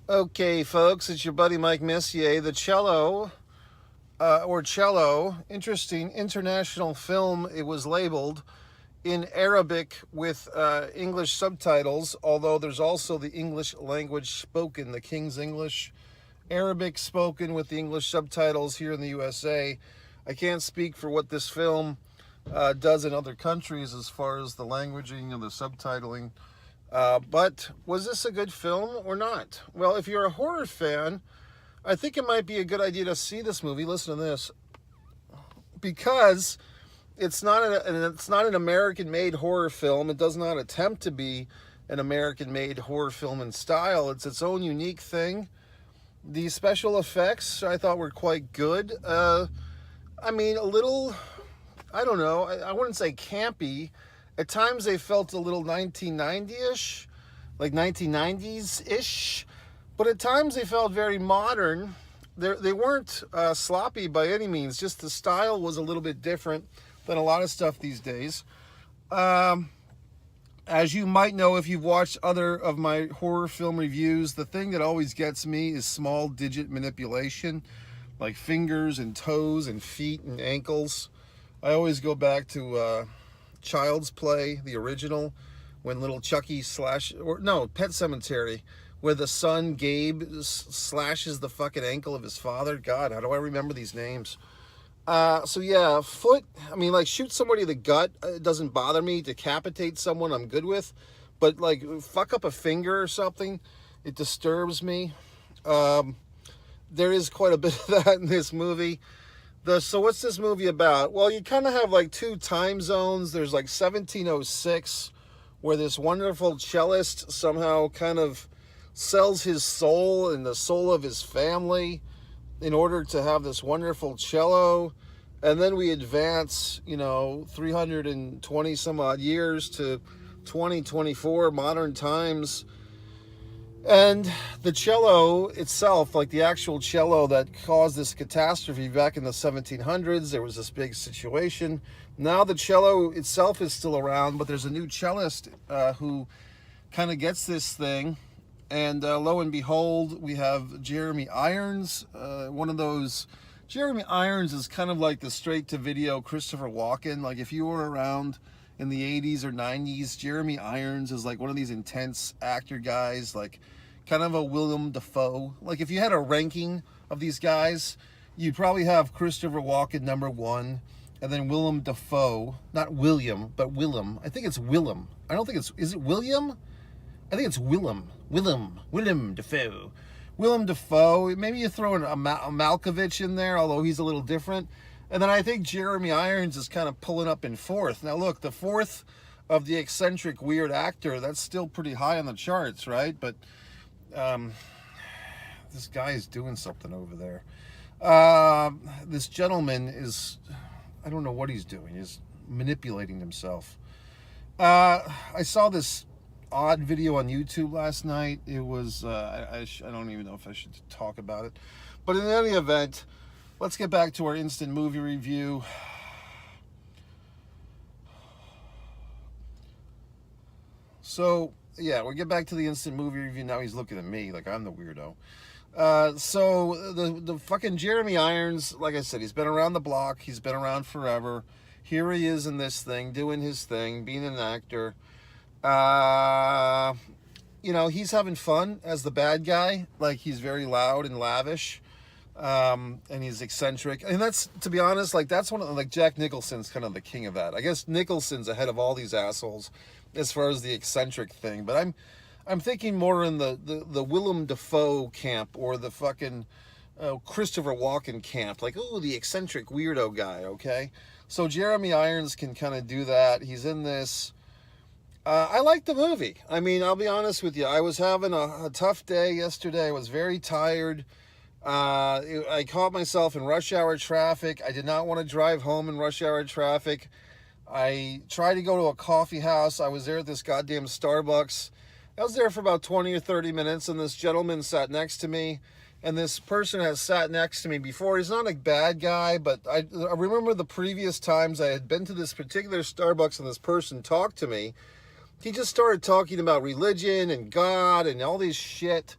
Okay, folks, it's your buddy Mike Messier. The Cello, or Cello, interesting international film. It was labeled in Arabic with English subtitles, although there's also the English language spoken, the King's English, Arabic spoken with the English subtitles here in the USA. I can't speak for what this film does in other countries as far as the languaging and the subtitling. But was this a good film or not? Well, if you're a horror fan, I think it might be a good idea to see this movie. Listen to this, because it's not an American-made horror film. It does not attempt to be an American-made horror film in style. It's its own unique thing. The special effects I thought were quite good. I mean, a little, I don't know, I wouldn't say campy. At times they felt a little 1990-ish, like 1990s-ish, but at times they felt very modern. They weren't sloppy by any means, just the style was a little bit different than a lot of stuff these days. As you might know if you've watched other of my horror film reviews, the thing that always gets me is small digit manipulation, like fingers and toes and feet and ankles. I always go back to Child's Play, the original, when little Chucky Pet Cemetery, where the son Gabe slashes the fucking ankle of his father. God, how do I remember these names? So yeah, foot, I mean, like, shoot somebody in the gut, it doesn't bother me. Decapitate someone, I'm good with. But, like, fuck up a finger or something, it disturbs me. There is quite a bit of that in this movie. So what's this movie about? Well, you kind of have like two time zones. There's like 1706, where this wonderful cellist somehow kind of sells his soul and the soul of his family in order to have this wonderful cello. And then we advance, 320 some odd years to 2024, modern times. And the cello itself, like the actual cello that caused this catastrophe back in the 1700s, there was this big situation. Now the cello itself is still around, but there's a new cellist who kind of gets this thing. And lo and behold, we have Jeremy Irons, one of those. Jeremy Irons is kind of like the straight-to-video Christopher Walken. Like, if you were around in the 80s or 90s, Jeremy Irons is like one of these intense actor guys, like kind of a Willem Dafoe. Like, if you had a ranking of these guys, you'd probably have Christopher Walken number one, and then Willem Dafoe, not William, but Willem. I think it's Willem. I don't think is it William? I think it's Willem Dafoe. Willem Dafoe, maybe you throw in a Malkovich in there, although he's a little different. And then I think Jeremy Irons is kind of pulling up in fourth. Now look, the fourth of the eccentric weird actor, that's still pretty high on the charts, right? But this guy is doing something over there. This gentleman is, I don't know what he's doing. He's manipulating himself. I saw this odd video on YouTube last night. It was, I don't even know if I should talk about it. But in any event, let's get back to our instant movie review. So, yeah, we'll get back to the instant movie review. Now he's looking at me like I'm the weirdo. So, the fucking Jeremy Irons, like I said, he's been around the block. He's been around forever. Here he is in this thing, doing his thing, being an actor. He's having fun as the bad guy. Like, he's very loud and lavish. And he's eccentric, and that's, to be honest, like, that's one of, like, Jack Nicholson's kind of the king of that. I guess Nicholson's ahead of all these assholes as far as the eccentric thing, but I'm thinking more in the Willem Dafoe camp, or the fucking Christopher Walken camp, like, oh, the eccentric weirdo guy. Okay, so Jeremy Irons can kind of do that. He's in this. I like the movie. I mean, I'll be honest with you, I was having a tough day yesterday. I was very tired. I caught myself in rush hour traffic. I did not want to drive home in rush hour traffic. I tried to go to a coffee house. I was there at this goddamn Starbucks. I was there for about 20 or 30 minutes, and this gentleman sat next to me, and this person has sat next to me before. He's not a bad guy, but I remember the previous times I had been to this particular Starbucks and this person talked to me. He just started talking about religion and God and all this shit.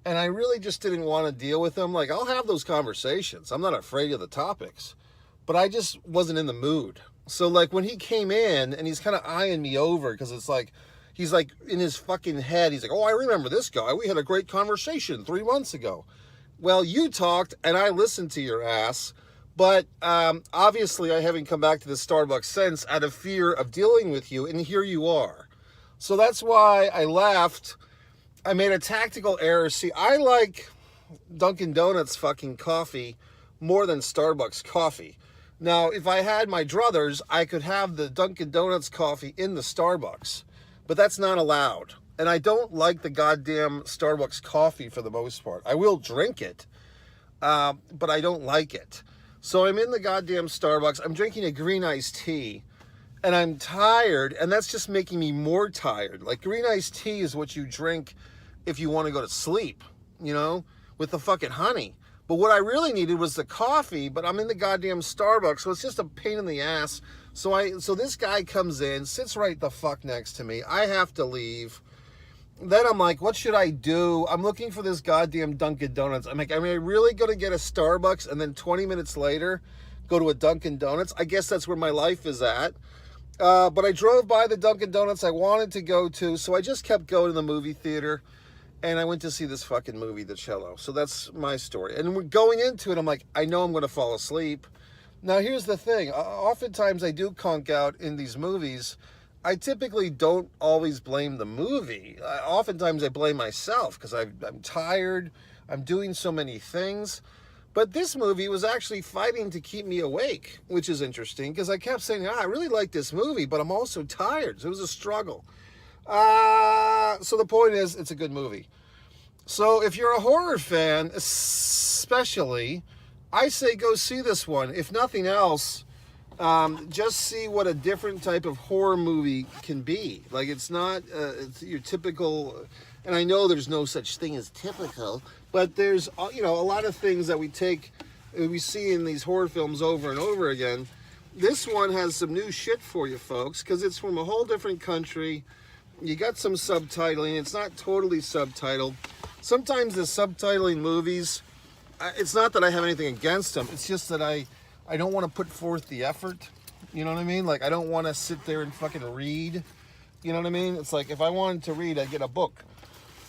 And I really just didn't want to deal with him. Like, I'll have those conversations. I'm not afraid of the topics. But I just wasn't in the mood. So, like, when he came in and he's kind of eyeing me over, because it's like, he's like in his fucking head, he's like, oh, I remember this guy. We had a great conversation 3 months ago. Well, you talked and I listened to your ass. But obviously I haven't come back to the Starbucks since out of fear of dealing with you. And here you are. So that's why I left. I made a tactical error. See, I like Dunkin' Donuts fucking coffee more than Starbucks coffee. Now, if I had my druthers, I could have the Dunkin' Donuts coffee in the Starbucks. But that's not allowed. And I don't like the goddamn Starbucks coffee for the most part. I will drink it, but I don't like it. So I'm in the goddamn Starbucks. I'm drinking a green iced tea. And I'm tired, and that's just making me more tired. Like, green iced tea is what you drink if you want to go to sleep, you know, with the fucking honey. But what I really needed was the coffee, but I'm in the goddamn Starbucks, so it's just a pain in the ass. So this guy comes in, sits right the fuck next to me. I have to leave. Then I'm like, what should I do? I'm looking for this goddamn Dunkin' Donuts. I'm like, am I really going to get a Starbucks and then 20 minutes later go to a Dunkin' Donuts? I guess that's where my life is at. But I drove by the Dunkin' Donuts I wanted to go to, so I just kept going to the movie theater, and I went to see this fucking movie, The Cello. So that's my story. And we're going into it, I'm like, I know I'm going to fall asleep. Now, here's the thing. Oftentimes, I do conk out in these movies. I typically don't always blame the movie. Oftentimes, I blame myself because I'm tired. I'm doing so many things. But this movie was actually fighting to keep me awake, which is interesting because I kept saying, I really like this movie, but I'm also tired. So it was a struggle. So the point is, it's a good movie. So if you're a horror fan, especially, I say go see this one. If nothing else, just see what a different type of horror movie can be. Like, it's not it's your typical, and I know there's no such thing as typical, but there's, you know, a lot of things that we see in these horror films over and over again. This one has some new shit for you folks, because it's from a whole different country. You got some subtitling. It's not totally subtitled. Sometimes the subtitling movies, it's not that I have anything against them. It's just that I don't want to put forth the effort. You know what I mean? Like, I don't want to sit there and fucking read. You know what I mean? It's like, if I wanted to read, I'd get a book.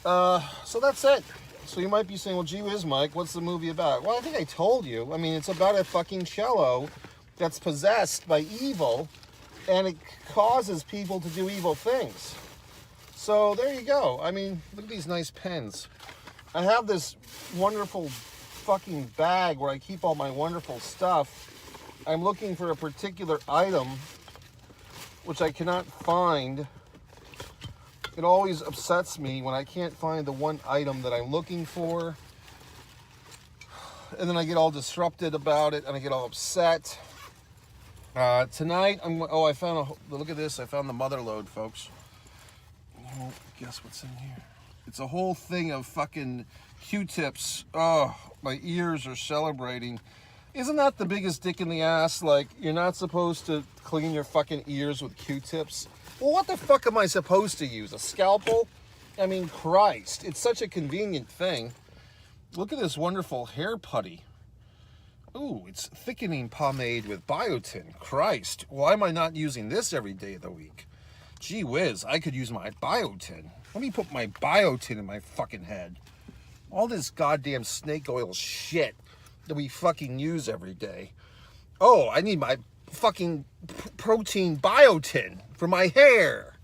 So that's it. So you might be saying, well, gee whiz, Mike, what's the movie about? Well, I think I told you. I mean, it's about a fucking cello that's possessed by evil, and it causes people to do evil things. So there you go. I mean, look at these nice pens. I have this wonderful fucking bag where I keep all my wonderful stuff. I'm looking for a particular item, which I cannot find. It always upsets me when I can't find the one item that I'm looking for. And then I get all disrupted about it, and I get all upset. Tonight, I found look at this. I found the mother load, folks. Oh, guess what's in here? It's a whole thing of fucking Q-tips. Oh, my ears are celebrating. Isn't that the biggest dick in the ass? Like, you're not supposed to clean your fucking ears with Q-tips. Well, what the fuck am I supposed to use? A scalpel? I mean, Christ. It's such a convenient thing. Look at this wonderful hair putty. Ooh, it's thickening pomade with biotin. Christ. Why am I not using this every day of the week? Gee whiz, I could use my biotin. Let me put my biotin in my fucking head. All this goddamn snake oil shit that we fucking use every day. Oh, I need my fucking protein biotin for my hair.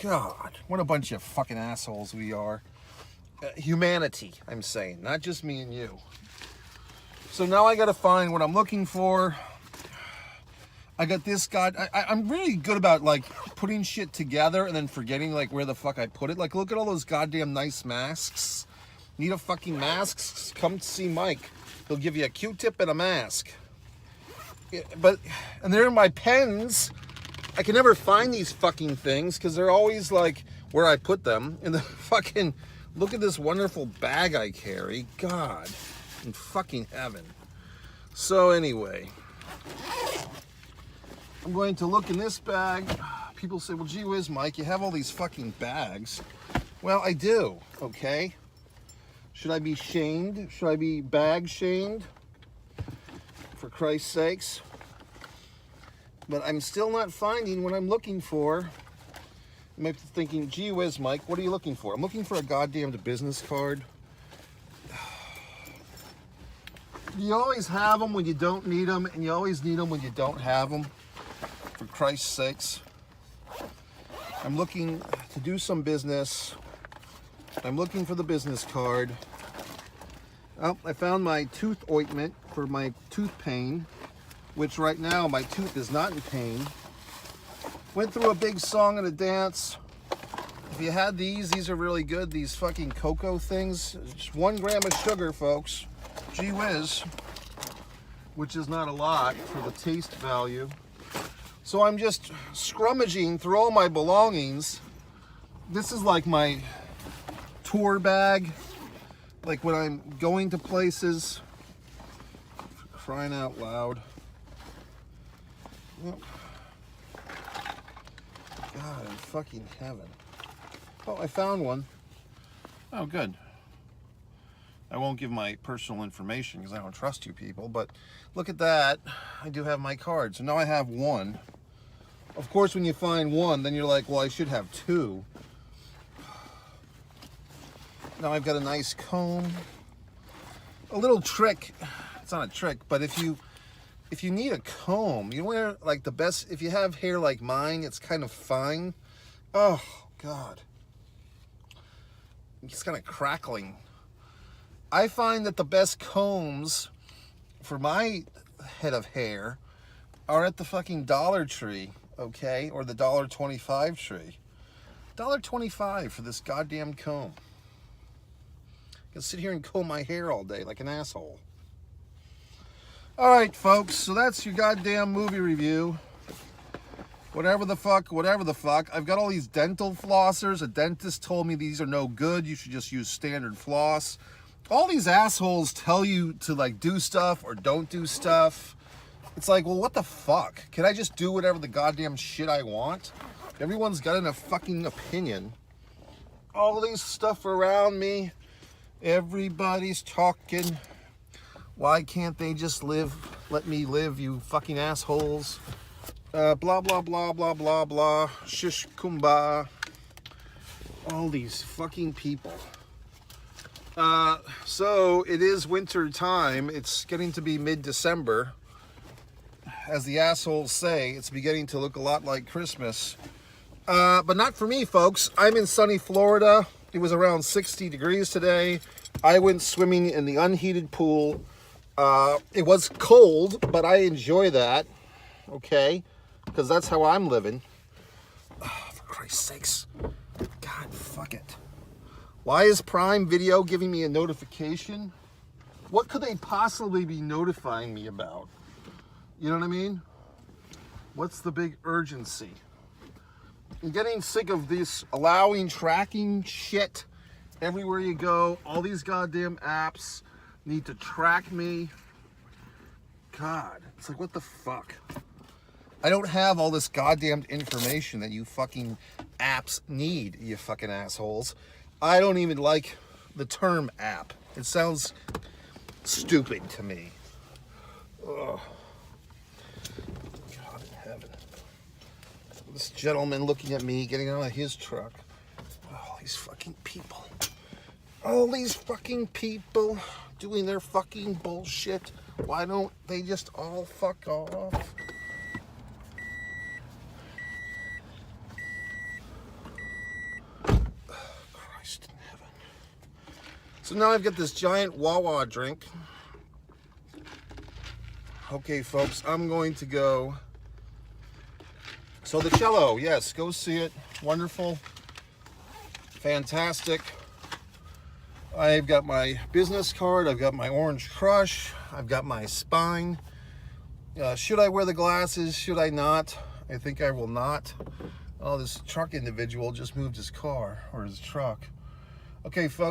God, what a bunch of fucking assholes we are. Humanity, I'm saying, not just me and you. So now I gotta find what I'm looking for. I got this I'm really good about, like, putting shit together and then forgetting, like, where the fuck I put it. Like, look at all those goddamn nice masks. Need a fucking mask? Come see Mike. He'll give you a Q-tip and a mask. And they're in my pens. I can never find these fucking things because they're always, like, where I put them. In the fucking, look at this wonderful bag I carry. God, in fucking heaven. So anyway, I'm going to look in this bag. People say, well, gee whiz, Mike, you have all these fucking bags. Well, I do, okay? Should I be shamed? Should I be bag shamed? For Christ's sakes. But I'm still not finding what I'm looking for. You might be thinking, gee whiz, Mike, what are you looking for? I'm looking for a goddamn business card. You always have them when you don't need them, and you always need them when you don't have them. For Christ's sakes. I'm looking to do some business. I'm looking for the business card. Oh, I found my tooth ointment for my tooth pain, which right now my tooth is not in pain. Went through a big song and a dance. If you had these are really good. These fucking cocoa things. Just 1 gram of sugar, folks. Gee whiz. Which is not a lot for the taste value. So I'm just scrummaging through all my belongings. This is like my tour bag. Like when I'm going to places. For crying out loud. Yep. God in fucking heaven. Oh, I found one. Oh, good. I won't give my personal information because I don't trust you people, but look at that. I do have my card. So now I have 1. Of course, when you find 1, then you're like, well, I should have 2. Now I've got a nice comb. A little trick. It's not a trick, but if you need a comb, you wear like the best, if you have hair like mine, it's kind of fine. Oh, God. It's kind of crackling. I find that the best combs for my head of hair are at the fucking Dollar Tree, okay? Or the $1.25 tree. $1.25 for this goddamn comb. I can sit here and comb my hair all day like an asshole. Alright, folks, so that's your goddamn movie review. Whatever the fuck. I've got all these dental flossers. A dentist told me these are no good. You should just use standard floss. All these assholes tell you to like do stuff or don't do stuff. It's like, well, what the fuck? Can I just do whatever the goddamn shit I want? Everyone's got a fucking opinion. All these stuff around me. Everybody's talking. Why can't they just live? Let me live, you fucking assholes. Blah, blah, blah, blah, blah, blah. Shish kumbah. All these fucking people. So it is winter time. It's getting to be mid-December. As the assholes say, it's beginning to look a lot like Christmas. But not for me, folks. I'm in sunny Florida. It was around 60 degrees today. I went swimming in the unheated pool. It was cold, but I enjoy that. Okay? Because that's how I'm living. Oh, for Christ's sakes. God, fuck it. Why is Prime Video giving me a notification? What could they possibly be notifying me about? You know what I mean? What's the big urgency? I'm getting sick of this allowing tracking shit everywhere you go. All these goddamn apps need to track me. God, it's like, what the fuck? I don't have all this goddamn information that you fucking apps need, you fucking assholes. I don't even like the term app. It sounds stupid to me. Ugh. God in heaven. This gentleman looking at me, getting out of his truck. All these fucking people. All these fucking people doing their fucking bullshit. Why don't they just all fuck off? Christ in heaven. So now I've got this giant Wawa drink. Okay, folks, I'm going to go. So the CELLO, yes, go see it. Wonderful. Fantastic. I've got my business card. I've got my Orange Crush. I've got my spine. Should I wear the glasses? Should I not? I think I will not. Oh, this truck individual just moved his car or his truck. Okay, folks.